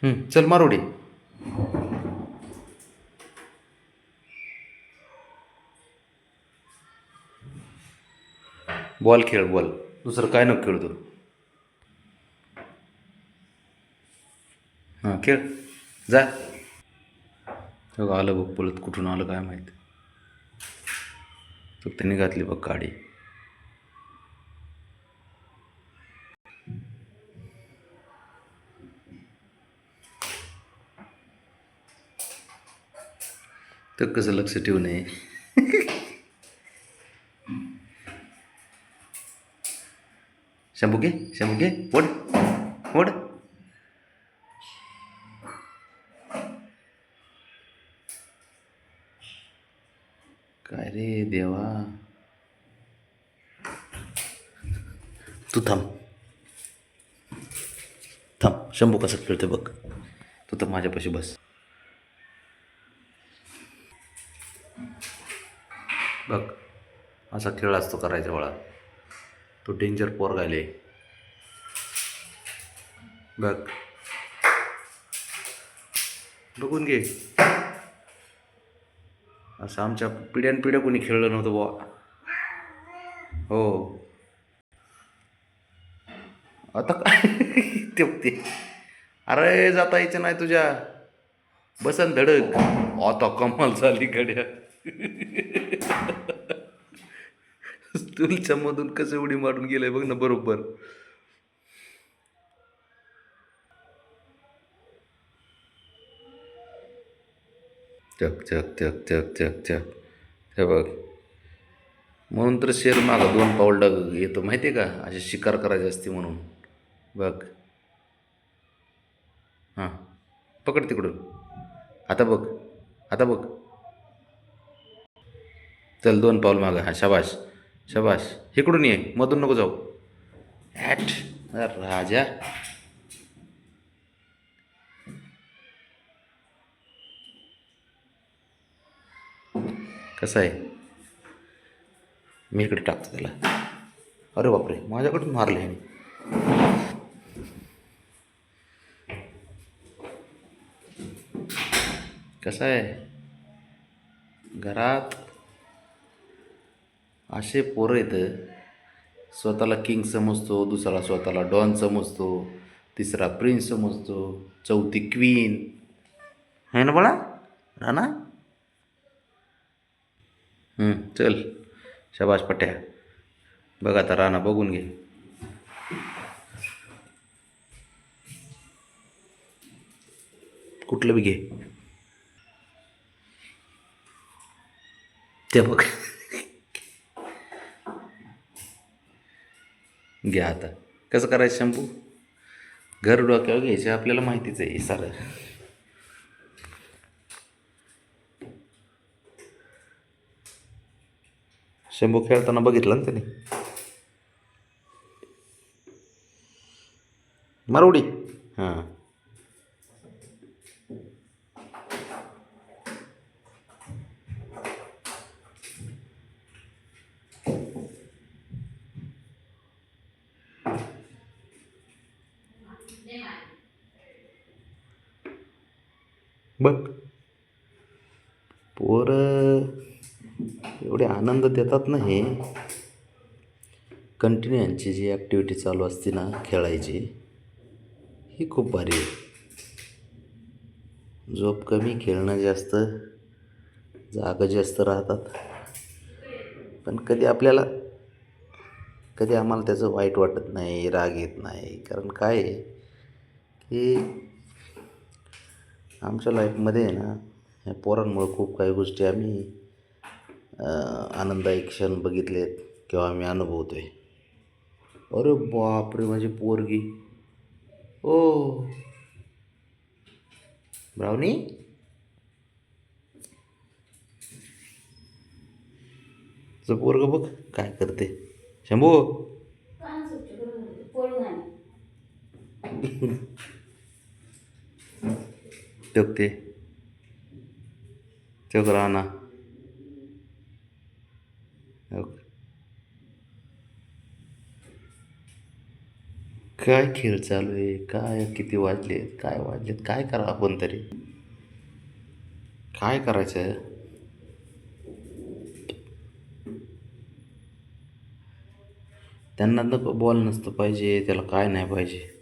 चल मारोडी. बॉल खेळ बॉल. दुसरं काय नको खेळ तू. हां खेळ जा. हो आलं बघ बोलत कुठून आलं काय माहीत. तर त्यांनी घातली बघ गाडी. तर कसं लक्ष ठेवू नये. शंभू घे शंभू घे ओढ ओढ. काय रे देवा. तू थांब थांब. शंभू कसं खेळते बघ. तू तर माझ्यापाशी बस. बघ असा खेळ असतो करायच्या वेळा. तो डेंजर पोर गायले बघ. बघून घे. असं आमच्या पिढ्यानपिढ्या कोणी खेळलं नव्हतं बुवा. हो आता काय ते बघते. अरे जाता यायचं नाही तुझ्या. बसन धडक. आता कमाल झाली गड्या. तुलच्या मधून कसं उडी मारून गेलंय बघ ना बरोबर. चक चक चक चक चक चक. हे बघ म्हणून तर शेर मागं 2 पाऊल येतो माहिती आहे का. अशी शिकार करायची असते म्हणून. बघ हां पकड तिकडून. आता बघ आता बघ. चल 2 पाऊल मागं. हां शाबाश शाबाश. इकडून ये मधून नको जाऊ. ॲट राजा. कसं आहे. मी इकडे टाकतो त्याला. अरे बापरे माझ्याकडून मारले ह्याने. कसं आहे घरात असे पोरं येतं. स्वतःला किंग समजतो, दुसरा स्वतःला डॉन समजतो, तिसरा प्रिन्स समजतो, चौथी क्वीन है ना बाळा. राणा. चल शाबाश पट्या. बघ आता राणा बघून घे. कुठलं बी घे. ते बघ. घ्या आता. कसं करायचं शंभू. घर डोक्यावर घ्यायचे आपल्याला माहितीच आहे सारं. शंभू खेळताना बघितलं ना त्याने. मारवडी. हां बघ. पोरं एवढे आनंद देतात ना हे. कंटिन्यू यांची जी ॲक्टिव्हिटी चालू असते ना खेळायची ही खूप भारी आहे. झोप कमी खेळणं जास्त. जागा जास्त राहतात. पण कधी आम्हाला त्याचं वाईट वाटत नाही, राग येत नाही. कारण काय आहे की आमच्या लाईफमध्ये आहे ना ह्या पोरांमुळं खूप काही गोष्टी आम्ही आनंददायी क्षण बघितलेत किंवा आम्ही अनुभवतो आहे. अरे बापरे माझी पोरगी. ओ ब्राउनी. तुझं पोरग बघ काय करते. शंभू. टकते चक राणा. काय खेळ चालू आहे, काय किती वाजलेत, काय वाजलेत, काय करा आपण तरी, काय करायचं. त्यांना नको बॉल नसतं पाहिजे, त्याला काय नाही पाहिजे.